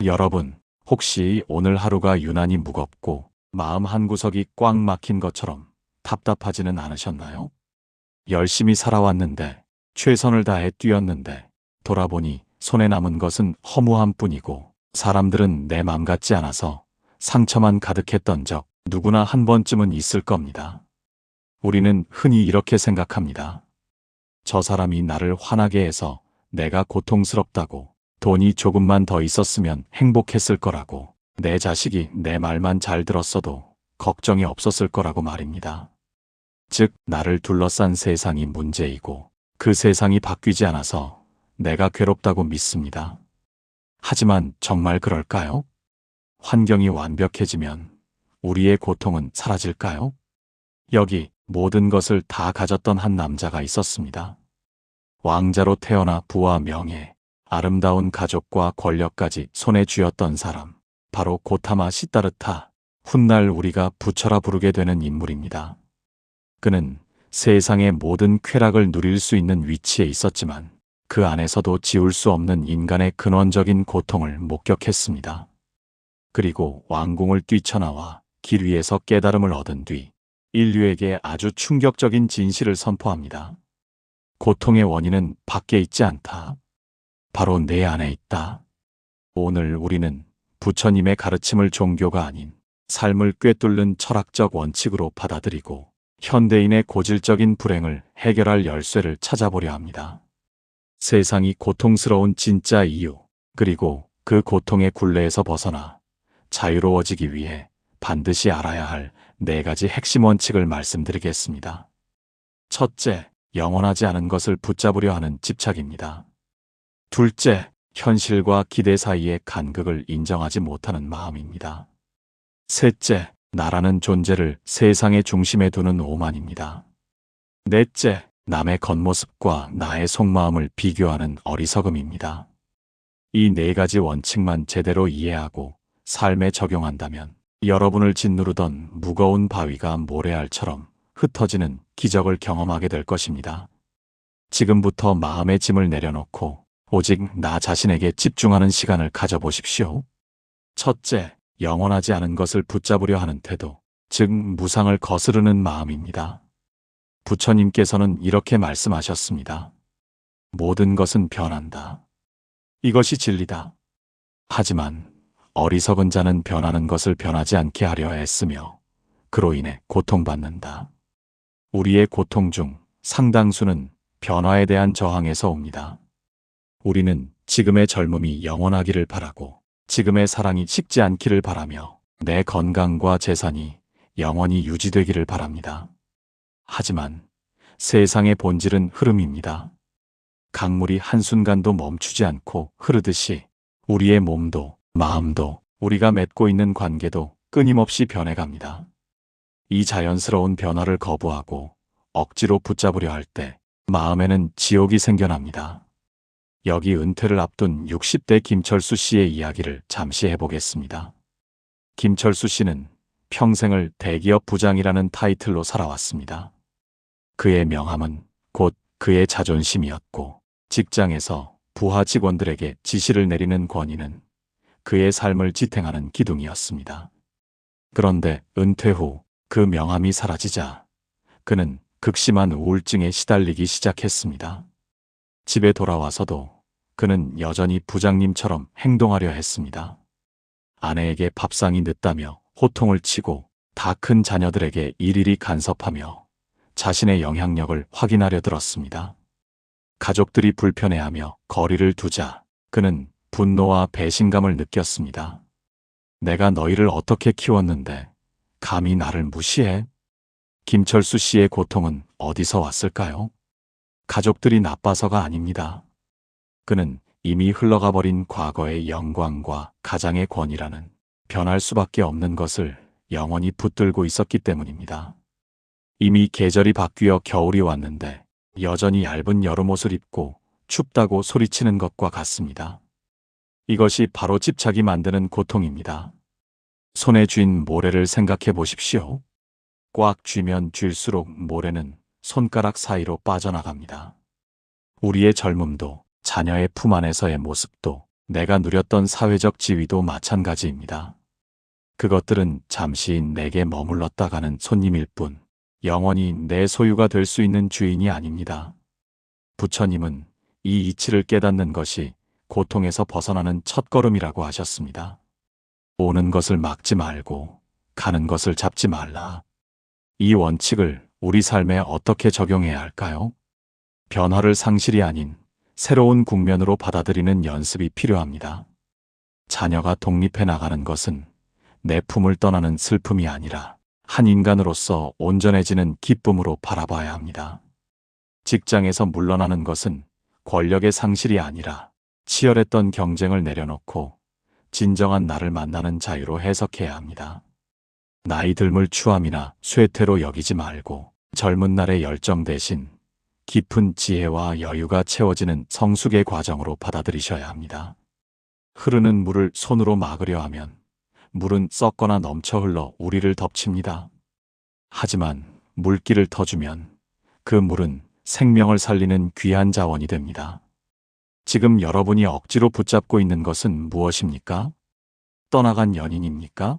여러분, 혹시 오늘 하루가 유난히 무겁고 마음 한구석이 꽉 막힌 것처럼 답답하지는 않으셨나요? 열심히 살아왔는데, 최선을 다해 뛰었는데, 돌아보니 손에 남은 것은 허무함 뿐이고, 사람들은 내 맘 같지 않아서 상처만 가득했던 적 누구나 한 번쯤은 있을 겁니다. 우리는 흔히 이렇게 생각합니다. 저 사람이 나를 화나게 해서 내가 고통스럽다고, 돈이 조금만 더 있었으면 행복했을 거라고, 내 자식이 내 말만 잘 들었어도 걱정이 없었을 거라고 말입니다. 즉, 나를 둘러싼 세상이 문제이고 그 세상이 바뀌지 않아서 내가 괴롭다고 믿습니다. 하지만 정말 그럴까요? 환경이 완벽해지면 우리의 고통은 사라질까요? 여기 모든 것을 다 가졌던 한 남자가 있었습니다. 왕자로 태어나 부와 명예, 아름다운 가족과 권력까지 손에 쥐었던 사람, 바로 고타마 시다르타, 훗날 우리가 부처라 부르게 되는 인물입니다. 그는 세상의 모든 쾌락을 누릴 수 있는 위치에 있었지만 그 안에서도 지울 수 없는 인간의 근원적인 고통을 목격했습니다. 그리고 왕궁을 뛰쳐나와 길 위에서 깨달음을 얻은 뒤 인류에게 아주 충격적인 진실을 선포합니다. 고통의 원인은 밖에 있지 않다. 바로 내 안에 있다. 오늘 우리는 부처님의 가르침을 종교가 아닌 삶을 꿰뚫는 철학적 원칙으로 받아들이고 현대인의 고질적인 불행을 해결할 열쇠를 찾아보려 합니다. 세상이 고통스러운 진짜 이유, 그리고 그 고통의 굴레에서 벗어나 자유로워지기 위해 반드시 알아야 할 4가지 핵심 원칙을 말씀드리겠습니다. 첫째, 영원하지 않은 것을 붙잡으려 하는 집착입니다. 둘째, 현실과 기대 사이의 간극을 인정하지 못하는 마음입니다. 셋째, 나라는 존재를 세상의 중심에 두는 오만입니다. 넷째, 남의 겉모습과 나의 속마음을 비교하는 어리석음입니다. 이 4가지 원칙만 제대로 이해하고 삶에 적용한다면 여러분을 짓누르던 무거운 바위가 모래알처럼 흩어지는 기적을 경험하게 될 것입니다. 지금부터 마음의 짐을 내려놓고 오직 나 자신에게 집중하는 시간을 가져보십시오. 첫째, 영원하지 않은 것을 붙잡으려 하는 태도, 즉 무상을 거스르는 마음입니다. 부처님께서는 이렇게 말씀하셨습니다. 모든 것은 변한다. 이것이 진리다. 하지만 어리석은 자는 변하는 것을 변하지 않게 하려 애쓰며 그로 인해 고통받는다. 우리의 고통 중 상당수는 변화에 대한 저항에서 옵니다. 우리는 지금의 젊음이 영원하기를 바라고 지금의 사랑이 식지 않기를 바라며 내 건강과 재산이 영원히 유지되기를 바랍니다. 하지만 세상의 본질은 흐름입니다. 강물이 한순간도 멈추지 않고 흐르듯이 우리의 몸도 마음도 우리가 맺고 있는 관계도 끊임없이 변해갑니다. 이 자연스러운 변화를 거부하고 억지로 붙잡으려 할 때 마음에는 지옥이 생겨납니다. 여기 은퇴를 앞둔 60대 김철수 씨의 이야기를 잠시 해보겠습니다. 김철수 씨는 평생을 대기업 부장이라는 타이틀로 살아왔습니다. 그의 명함은 곧 그의 자존심이었고 직장에서 부하 직원들에게 지시를 내리는 권위는 그의 삶을 지탱하는 기둥이었습니다. 그런데 은퇴 후 그 명함이 사라지자 그는 극심한 우울증에 시달리기 시작했습니다. 집에 돌아와서도 그는 여전히 부장님처럼 행동하려 했습니다. 아내에게 밥상이 늦다며 호통을 치고 다 큰 자녀들에게 일일이 간섭하며 자신의 영향력을 확인하려 들었습니다. 가족들이 불편해하며 거리를 두자 그는 분노와 배신감을 느꼈습니다. 내가 너희를 어떻게 키웠는데 감히 나를 무시해? 김철수 씨의 고통은 어디서 왔을까요? 가족들이 나빠서가 아닙니다. 그는 이미 흘러가 버린 과거의 영광과 가장의 권위라는 변할 수밖에 없는 것을 영원히 붙들고 있었기 때문입니다. 이미 계절이 바뀌어 겨울이 왔는데 여전히 얇은 여름옷을 입고 춥다고 소리치는 것과 같습니다. 이것이 바로 집착이 만드는 고통입니다. 손에 쥔 모래를 생각해 보십시오. 꽉 쥐면 쥘수록 모래는 손가락 사이로 빠져나갑니다. 우리의 젊음도 자녀의 품 안에서의 모습도 내가 누렸던 사회적 지위도 마찬가지입니다. 그것들은 잠시 내게 머물렀다가는 손님일 뿐 영원히 내 소유가 될 수 있는 주인이 아닙니다. 부처님은 이 이치를 깨닫는 것이 고통에서 벗어나는 첫걸음이라고 하셨습니다. 오는 것을 막지 말고 가는 것을 잡지 말라. 이 원칙을 우리 삶에 어떻게 적용해야 할까요? 변화를 상실이 아닌 새로운 국면으로 받아들이는 연습이 필요합니다. 자녀가 독립해 나가는 것은 내 품을 떠나는 슬픔이 아니라 한 인간으로서 온전해지는 기쁨으로 바라봐야 합니다. 직장에서 물러나는 것은 권력의 상실이 아니라 치열했던 경쟁을 내려놓고 진정한 나를 만나는 자유로 해석해야 합니다. 나이 들물 추함이나 쇠퇴로 여기지 말고 젊은 날의 열정 대신 깊은 지혜와 여유가 채워지는 성숙의 과정으로 받아들이셔야 합니다. 흐르는 물을 손으로 막으려 하면 물은 썩거나 넘쳐 흘러 우리를 덮칩니다. 하지만 물기를 터주면 그 물은 생명을 살리는 귀한 자원이 됩니다. 지금 여러분이 억지로 붙잡고 있는 것은 무엇입니까? 떠나간 연인입니까?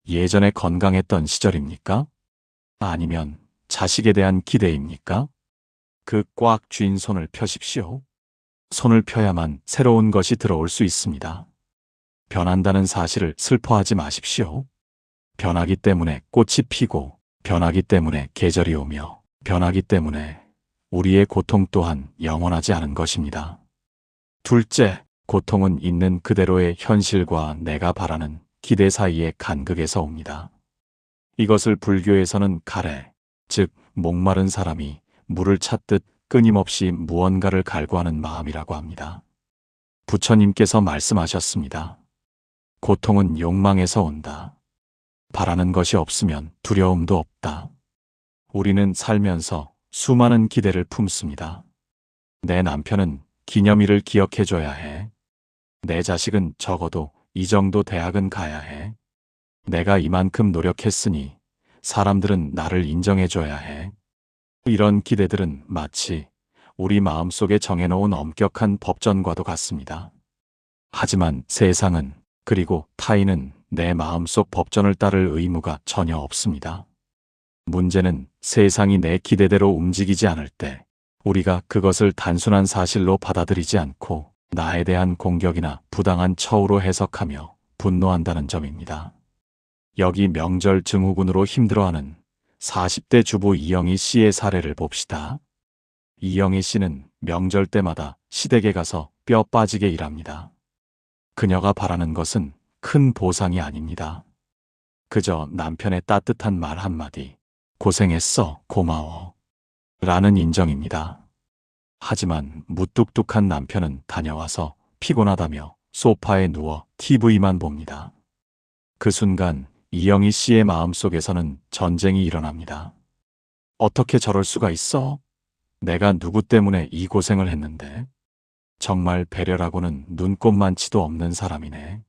예전에 건강했던 시절입니까? 아니면 자식에 대한 기대입니까? 그 꽉 쥔 손을 펴십시오. 손을 펴야만 새로운 것이 들어올 수 있습니다. 변한다는 사실을 슬퍼하지 마십시오. 변하기 때문에 꽃이 피고, 변하기 때문에 계절이 오며, 변하기 때문에 우리의 고통 또한 영원하지 않은 것입니다. 둘째, 고통은 있는 그대로의 현실과 내가 바라는 기대 사이의 간극에서 옵니다. 이것을 불교에서는 가래, 즉 목마른 사람이 물을 찾듯 끊임없이 무언가를 갈구하는 마음이라고 합니다. 부처님께서 말씀하셨습니다. 고통은 욕망에서 온다. 바라는 것이 없으면 두려움도 없다. 우리는 살면서 수많은 기대를 품습니다. 내 남편은 기념일을 기억해줘야 해. 내 자식은 적어도 이 정도 대학은 가야 해. 내가 이만큼 노력했으니 사람들은 나를 인정해줘야 해. 이런 기대들은 마치 우리 마음속에 정해놓은 엄격한 법전과도 같습니다. 하지만 세상은, 그리고 타인은 내 마음속 법전을 따를 의무가 전혀 없습니다. 문제는 세상이 내 기대대로 움직이지 않을 때 우리가 그것을 단순한 사실로 받아들이지 않고 나에 대한 공격이나 부당한 처우로 해석하며 분노한다는 점입니다. 여기 명절 증후군으로 힘들어하는 40대 주부 이영희 씨의 사례를 봅시다. 이영희 씨는 명절 때마다 시댁에 가서 뼈 빠지게 일합니다. 그녀가 바라는 것은 큰 보상이 아닙니다. 그저 남편의 따뜻한 말 한마디, 고생했어, 고마워 라는 인정입니다. 하지만 무뚝뚝한 남편은 다녀와서 피곤하다며 소파에 누워 TV만 봅니다. 그 순간 이영희 씨의 마음속에서는 전쟁이 일어납니다. 어떻게 저럴 수가 있어? 내가 누구 때문에 이 고생을 했는데? 정말 배려라고는 눈꼽만치도 없는 사람이네.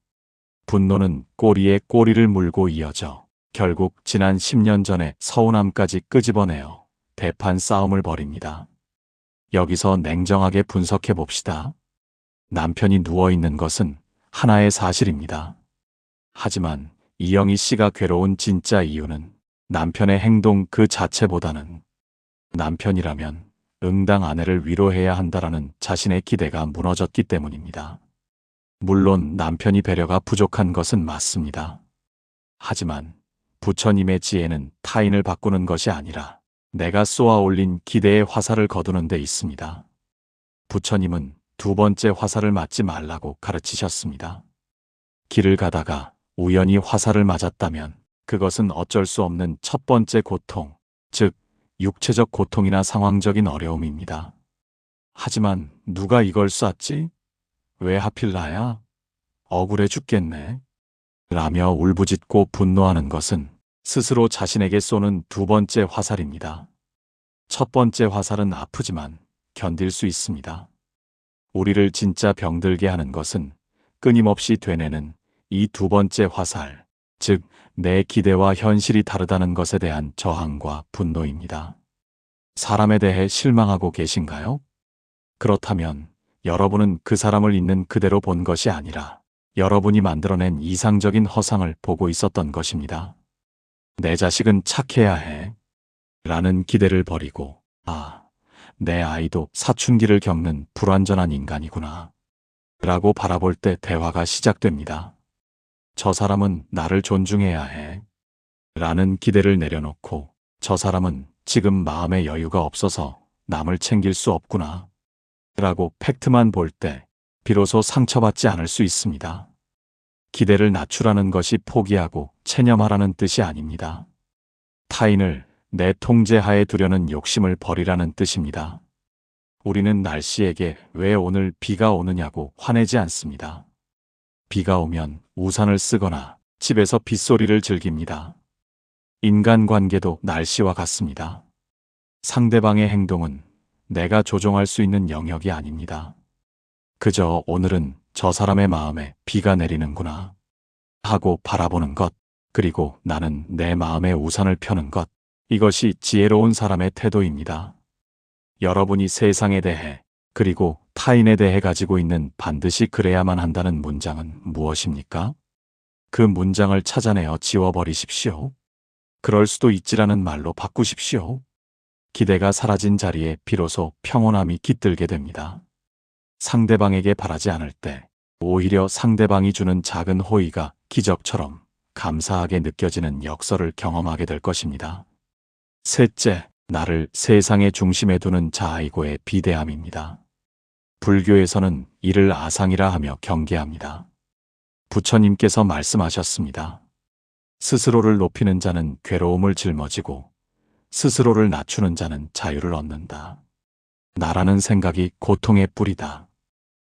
분노는 꼬리에 꼬리를 물고 이어져 결국 지난 10년 전의 서운함까지 끄집어내어 대판 싸움을 벌입니다. 여기서 냉정하게 분석해 봅시다. 남편이 누워있는 것은 하나의 사실입니다. 하지만 이영희 씨가 괴로운 진짜 이유는 남편의 행동 그 자체보다는 남편이라면 응당 아내를 위로해야 한다라는 자신의 기대가 무너졌기 때문입니다. 물론 남편이 배려가 부족한 것은 맞습니다. 하지만 부처님의 지혜는 타인을 바꾸는 것이 아니라 내가 쏘아 올린 기대의 화살을 거두는 데 있습니다. 부처님은 두 번째 화살을 맞지 말라고 가르치셨습니다. 길을 가다가 우연히 화살을 맞았다면 그것은 어쩔 수 없는 첫 번째 고통, 즉 육체적 고통이나 상황적인 어려움입니다. 하지만 누가 이걸 쐈지? 왜 하필 나야? 억울해 죽겠네. 라며 울부짖고 분노하는 것은 스스로 자신에게 쏘는 두 번째 화살입니다. 첫 번째 화살은 아프지만 견딜 수 있습니다. 우리를 진짜 병들게 하는 것은 끊임없이 되뇌는 이 두 번째 화살, 즉 내 기대와 현실이 다르다는 것에 대한 저항과 분노입니다. 사람에 대해 실망하고 계신가요? 그렇다면 여러분은 그 사람을 있는 그대로 본 것이 아니라 여러분이 만들어낸 이상적인 허상을 보고 있었던 것입니다. 내 자식은 착해야 해. 라는 기대를 버리고, 내 아이도 사춘기를 겪는 불완전한 인간이구나. 라고 바라볼 때 대화가 시작됩니다. 저 사람은 나를 존중해야 해. 라는 기대를 내려놓고, 저 사람은 지금 마음의 여유가 없어서 남을 챙길 수 없구나. 라고 팩트만 볼 때 비로소 상처받지 않을 수 있습니다. 기대를 낮추라는 것이 포기하고 체념하라는 뜻이 아닙니다. 타인을 내 통제하에 두려는 욕심을 버리라는 뜻입니다. 우리는 날씨에게 왜 오늘 비가 오느냐고 화내지 않습니다. 비가 오면 우산을 쓰거나 집에서 빗소리를 즐깁니다. 인간관계도 날씨와 같습니다. 상대방의 행동은 내가 조종할 수 있는 영역이 아닙니다. 그저 오늘은 저 사람의 마음에 비가 내리는구나 하고 바라보는 것, 그리고 나는 내 마음에 우산을 펴는 것, 이것이 지혜로운 사람의 태도입니다. 여러분이 세상에 대해 그리고 타인에 대해 가지고 있는 반드시 그래야만 한다는 문장은 무엇입니까? 그 문장을 찾아내어 지워버리십시오. 그럴 수도 있지라는 말로 바꾸십시오. 기대가 사라진 자리에 비로소 평온함이 깃들게 됩니다. 상대방에게 바라지 않을 때 오히려 상대방이 주는 작은 호의가 기적처럼 감사하게 느껴지는 역설을 경험하게 될 것입니다. 셋째, 나를 세상의 중심에 두는 자아이고의 비대함입니다. 불교에서는 이를 아상이라 하며 경계합니다. 부처님께서 말씀하셨습니다. 스스로를 높이는 자는 괴로움을 짊어지고 스스로를 낮추는 자는 자유를 얻는다. 나라는 생각이 고통의 뿌리다.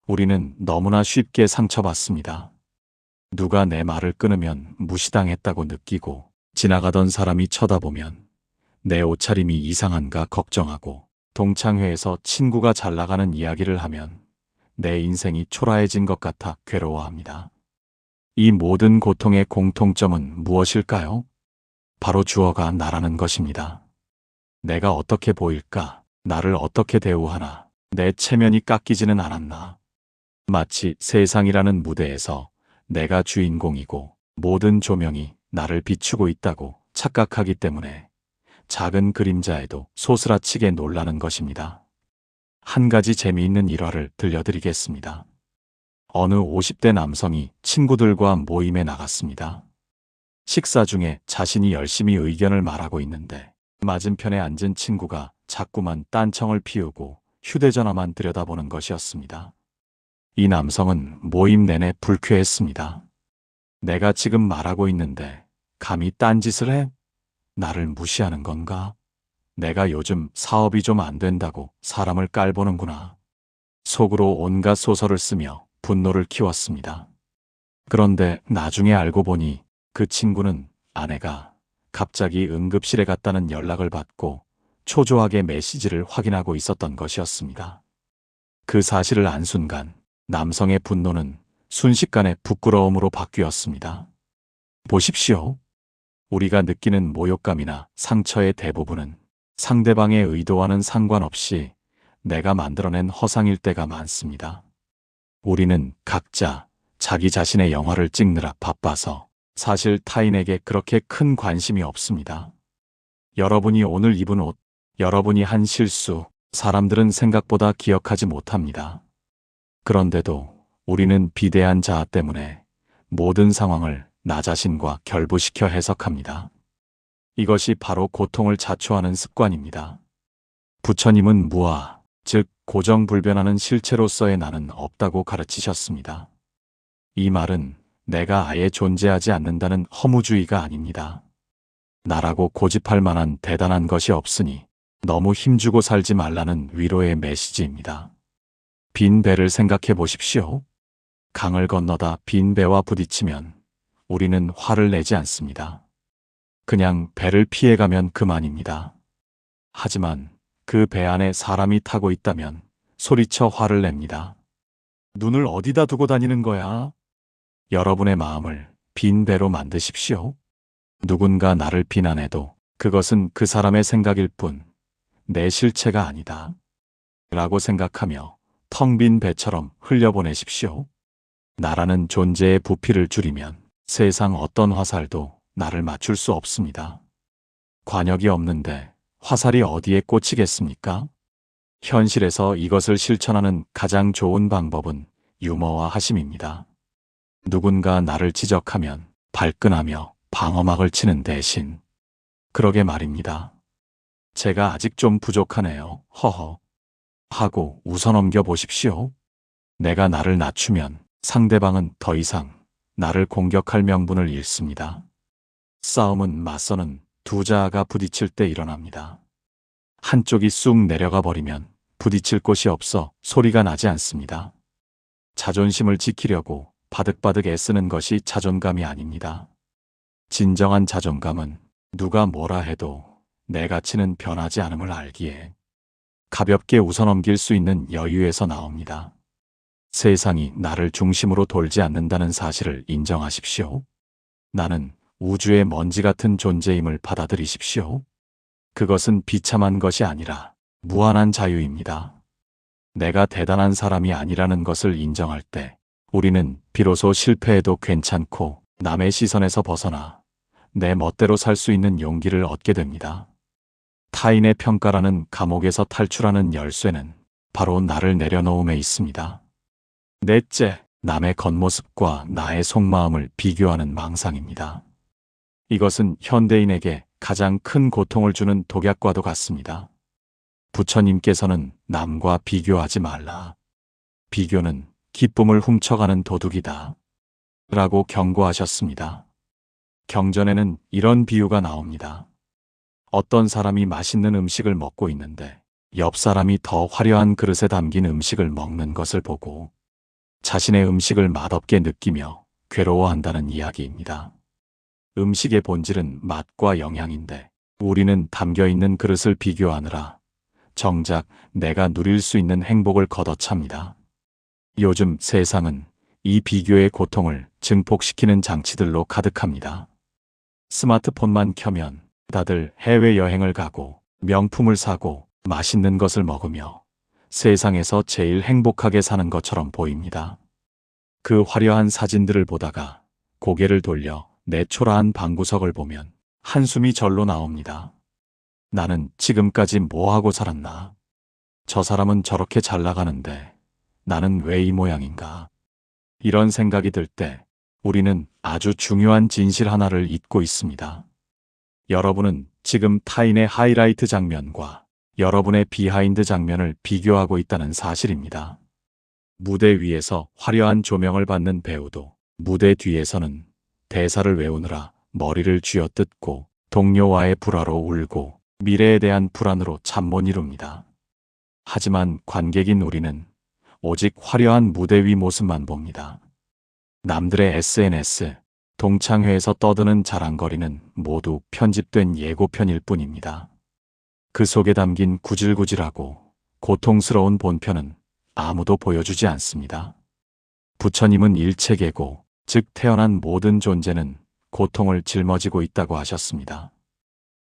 우리는 너무나 쉽게 상처받습니다. 누가 내 말을 끊으면 무시당했다고 느끼고, 지나가던 사람이 쳐다보면 내 옷차림이 이상한가 걱정하고, 동창회에서 친구가 잘 나가는 이야기를 하면 내 인생이 초라해진 것 같아 괴로워합니다. 이 모든 고통의 공통점은 무엇일까요? 바로 주어가 나라는 것입니다. 내가 어떻게 보일까? 나를 어떻게 대우하나? 내 체면이 깎이지는 않았나? 마치 세상이라는 무대에서 내가 주인공이고 모든 조명이 나를 비추고 있다고 착각하기 때문에 작은 그림자에도 소스라치게 놀라는 것입니다. 한 가지 재미있는 일화를 들려드리겠습니다. 어느 50대 남성이 친구들과 모임에 나갔습니다. 식사 중에 자신이 열심히 의견을 말하고 있는데 맞은편에 앉은 친구가 자꾸만 딴청을 피우고 휴대전화만 들여다보는 것이었습니다. 이 남성은 모임 내내 불쾌했습니다. 내가 지금 말하고 있는데 감히 딴짓을 해? 나를 무시하는 건가? 내가 요즘 사업이 좀 안 된다고 사람을 깔보는구나. 속으로 온갖 소설을 쓰며 분노를 키웠습니다. 그런데 나중에 알고 보니 그 친구는 아내가 갑자기 응급실에 갔다는 연락을 받고 초조하게 메시지를 확인하고 있었던 것이었습니다. 그 사실을 안 순간 남성의 분노는 순식간에 부끄러움으로 바뀌었습니다. 보십시오. 우리가 느끼는 모욕감이나 상처의 대부분은 상대방의 의도와는 상관없이 내가 만들어낸 허상일 때가 많습니다. 우리는 각자 자기 자신의 영화를 찍느라 바빠서 사실 타인에게 그렇게 큰 관심이 없습니다. 여러분이 오늘 입은 옷, 여러분이 한 실수, 사람들은 생각보다 기억하지 못합니다. 그런데도 우리는 비대한 자아 때문에 모든 상황을 나 자신과 결부시켜 해석합니다. 이것이 바로 고통을 자초하는 습관입니다. 부처님은 무아, 즉 고정불변하는 실체로서의 나는 없다고 가르치셨습니다. 이 말은 내가 아예 존재하지 않는다는 허무주의가 아닙니다. 나라고 고집할 만한 대단한 것이 없으니 너무 힘주고 살지 말라는 위로의 메시지입니다. 빈 배를 생각해 보십시오. 강을 건너다 빈 배와 부딪히면 우리는 화를 내지 않습니다. 그냥 배를 피해가면 그만입니다. 하지만 그 배 안에 사람이 타고 있다면 소리쳐 화를 냅니다. 눈을 어디다 두고 다니는 거야? 여러분의 마음을 빈 배로 만드십시오. 누군가 나를 비난해도 그것은 그 사람의 생각일 뿐 내 실체가 아니다. 라고 생각하며 텅 빈 배처럼 흘려보내십시오. 나라는 존재의 부피를 줄이면 세상 어떤 화살도 나를 맞출 수 없습니다. 관역이 없는데 화살이 어디에 꽂히겠습니까? 현실에서 이것을 실천하는 가장 좋은 방법은 유머와 하심입니다. 누군가 나를 지적하면 발끈하며 방어막을 치는 대신 그러게 말입니다. 제가 아직 좀 부족하네요. 허허. 하고 웃어넘겨 보십시오. 내가 나를 낮추면 상대방은 더 이상 나를 공격할 명분을 잃습니다. 싸움은 맞서는 두 자아가 부딪힐 때 일어납니다. 한쪽이 쑥 내려가 버리면 부딪힐 곳이 없어 소리가 나지 않습니다. 자존심을 지키려고 바득바득 애쓰는 것이 자존감이 아닙니다. 진정한 자존감은 누가 뭐라 해도 내 가치는 변하지 않음을 알기에 가볍게 웃어넘길 수 있는 여유에서 나옵니다. 세상이 나를 중심으로 돌지 않는다는 사실을 인정하십시오. 나는 우주의 먼지 같은 존재임을 받아들이십시오. 그것은 비참한 것이 아니라 무한한 자유입니다. 내가 대단한 사람이 아니라는 것을 인정할 때 우리는 비로소 실패해도 괜찮고 남의 시선에서 벗어나 내 멋대로 살 수 있는 용기를 얻게 됩니다. 타인의 평가라는 감옥에서 탈출하는 열쇠는 바로 나를 내려놓음에 있습니다. 넷째, 남의 겉모습과 나의 속마음을 비교하는 망상입니다. 이것은 현대인에게 가장 큰 고통을 주는 독약과도 같습니다. 부처님께서는 남과 비교하지 말라. 비교는 기쁨을 훔쳐가는 도둑이다. 라고 경고하셨습니다. 경전에는 이런 비유가 나옵니다. 어떤 사람이 맛있는 음식을 먹고 있는데 옆 사람이 더 화려한 그릇에 담긴 음식을 먹는 것을 보고 자신의 음식을 맛없게 느끼며 괴로워한다는 이야기입니다. 음식의 본질은 맛과 영양인데 우리는 담겨있는 그릇을 비교하느라 정작 내가 누릴 수 있는 행복을 걷어찹니다. 요즘 세상은 이 비교의 고통을 증폭시키는 장치들로 가득합니다. 스마트폰만 켜면 다들 해외여행을 가고 명품을 사고 맛있는 것을 먹으며 세상에서 제일 행복하게 사는 것처럼 보입니다. 그 화려한 사진들을 보다가 고개를 돌려 내 초라한 방구석을 보면 한숨이 절로 나옵니다. 나는 지금까지 뭐하고 살았나? 저 사람은 저렇게 잘 나가는데 나는 왜 이 모양인가? 이런 생각이 들 때 우리는 아주 중요한 진실 하나를 잊고 있습니다. 여러분은 지금 타인의 하이라이트 장면과 여러분의 비하인드 장면을 비교하고 있다는 사실입니다. 무대 위에서 화려한 조명을 받는 배우도 무대 뒤에서는 대사를 외우느라 머리를 쥐어뜯고 동료와의 불화로 울고 미래에 대한 불안으로 잠 못 이룹니다. 하지만 관객인 우리는 오직 화려한 무대 위 모습만 봅니다. 남들의 SNS, 동창회에서 떠드는 자랑거리는 모두 편집된 예고편일 뿐입니다. 그 속에 담긴 구질구질하고 고통스러운 본편은 아무도 보여주지 않습니다. 부처님은 일체계고, 즉 태어난 모든 존재는 고통을 짊어지고 있다고 하셨습니다.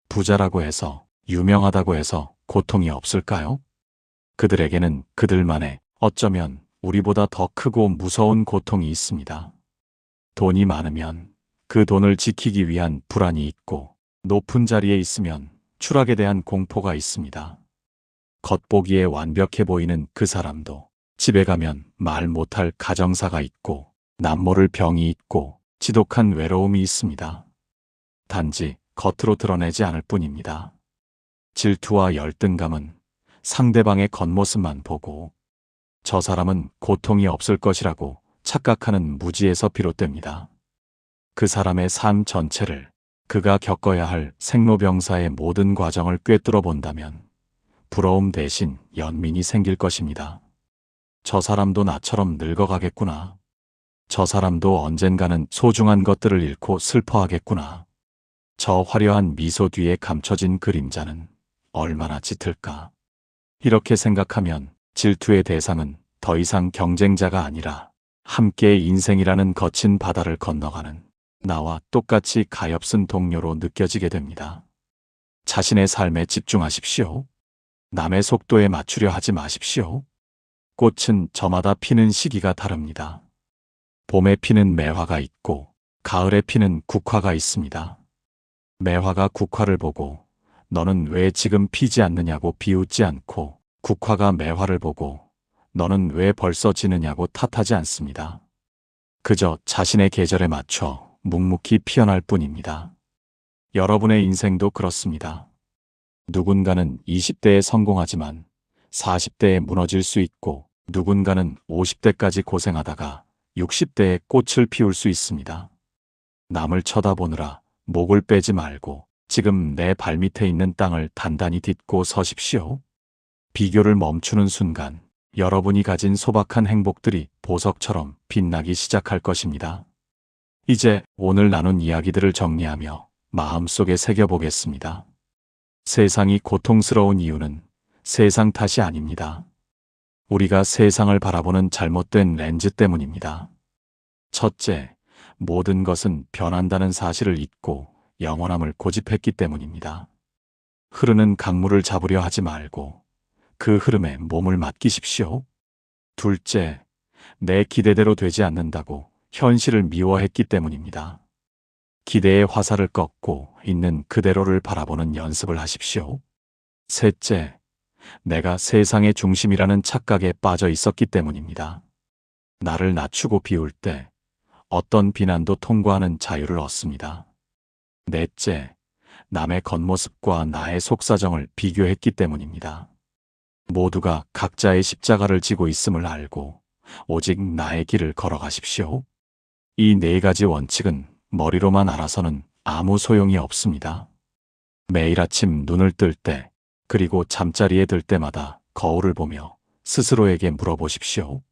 부자라고 해서, 유명하다고 해서 고통이 없을까요? 그들에게는 그들만의 어쩌면 우리보다 더 크고 무서운 고통이 있습니다. 돈이 많으면 그 돈을 지키기 위한 불안이 있고 높은 자리에 있으면 추락에 대한 공포가 있습니다. 겉보기에 완벽해 보이는 그 사람도 집에 가면 말 못할 가정사가 있고 남모를 병이 있고 지독한 외로움이 있습니다. 단지 겉으로 드러내지 않을 뿐입니다. 질투와 열등감은 상대방의 겉모습만 보고 저 사람은 고통이 없을 것이라고 착각하는 무지에서 비롯됩니다. 그 사람의 삶 전체를 그가 겪어야 할 생로병사의 모든 과정을 꿰뚫어 본다면 부러움 대신 연민이 생길 것입니다. 저 사람도 나처럼 늙어가겠구나. 저 사람도 언젠가는 소중한 것들을 잃고 슬퍼하겠구나. 저 화려한 미소 뒤에 감춰진 그림자는 얼마나 짙을까. 이렇게 생각하면 질투의 대상은 더 이상 경쟁자가 아니라 함께의 인생이라는 거친 바다를 건너가는 나와 똑같이 가엾은 동료로 느껴지게 됩니다. 자신의 삶에 집중하십시오. 남의 속도에 맞추려 하지 마십시오. 꽃은 저마다 피는 시기가 다릅니다. 봄에 피는 매화가 있고 가을에 피는 국화가 있습니다. 매화가 국화를 보고 너는 왜 지금 피지 않느냐고 비웃지 않고 국화가 매화를 보고 너는 왜 벌써 지느냐고 탓하지 않습니다. 그저 자신의 계절에 맞춰 묵묵히 피어날 뿐입니다. 여러분의 인생도 그렇습니다. 누군가는 20대에 성공하지만 40대에 무너질 수 있고 누군가는 50대까지 고생하다가 60대에 꽃을 피울 수 있습니다. 남을 쳐다보느라 목을 빼지 말고 지금 내 발밑에 있는 땅을 단단히 딛고 서십시오. 비교를 멈추는 순간 여러분이 가진 소박한 행복들이 보석처럼 빛나기 시작할 것입니다. 이제 오늘 나눈 이야기들을 정리하며 마음속에 새겨보겠습니다. 세상이 고통스러운 이유는 세상 탓이 아닙니다. 우리가 세상을 바라보는 잘못된 렌즈 때문입니다. 첫째, 모든 것은 변한다는 사실을 잊고 영원함을 고집했기 때문입니다. 흐르는 강물을 잡으려 하지 말고 그 흐름에 몸을 맡기십시오. 둘째, 내 기대대로 되지 않는다고 현실을 미워했기 때문입니다. 기대의 화살을 꺾고 있는 그대로를 바라보는 연습을 하십시오. 셋째, 내가 세상의 중심이라는 착각에 빠져 있었기 때문입니다. 나를 낮추고 비울 때 어떤 비난도 통과하는 자유를 얻습니다. 넷째, 남의 겉모습과 나의 속사정을 비교했기 때문입니다. 모두가 각자의 십자가를 지고 있음을 알고 오직 나의 길을 걸어가십시오. 이 네 가지 원칙은 머리로만 알아서는 아무 소용이 없습니다. 매일 아침 눈을 뜰 때 그리고 잠자리에 들 때마다 거울을 보며 스스로에게 물어보십시오.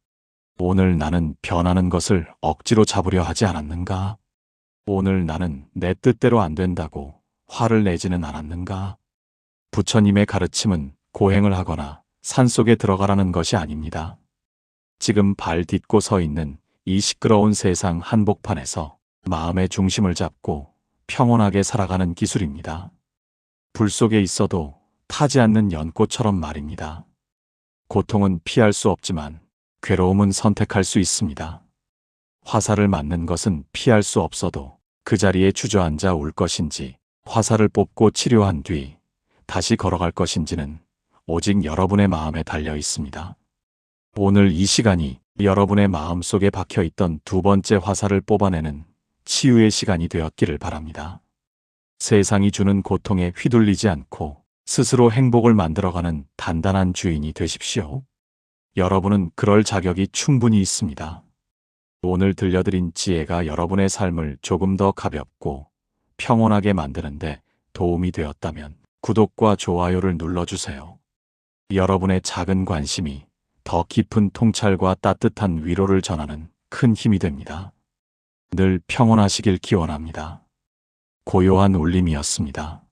오늘 나는 변하는 것을 억지로 잡으려 하지 않았는가? 오늘 나는 내 뜻대로 안 된다고 화를 내지는 않았는가? 부처님의 가르침은 고행을 하거나 산속에 들어가라는 것이 아닙니다. 지금 발 딛고 서 있는 이 시끄러운 세상 한복판에서 마음의 중심을 잡고 평온하게 살아가는 기술입니다. 불 속에 있어도 타지 않는 연꽃처럼 말입니다. 고통은 피할 수 없지만 괴로움은 선택할 수 있습니다. 화살을 맞는 것은 피할 수 없어도 그 자리에 주저앉아 울 것인지 화살을 뽑고 치료한 뒤 다시 걸어갈 것인지는 오직 여러분의 마음에 달려 있습니다. 오늘 이 시간이 여러분의 마음속에 박혀있던 두 번째 화살을 뽑아내는 치유의 시간이 되었기를 바랍니다. 세상이 주는 고통에 휘둘리지 않고 스스로 행복을 만들어가는 단단한 주인이 되십시오. 여러분은 그럴 자격이 충분히 있습니다. 오늘 들려드린 지혜가 여러분의 삶을 조금 더 가볍고 평온하게 만드는데 도움이 되었다면 구독과 좋아요를 눌러주세요. 여러분의 작은 관심이 더 깊은 통찰과 따뜻한 위로를 전하는 큰 힘이 됩니다. 늘 평온하시길 기원합니다. 고요한 울림이었습니다.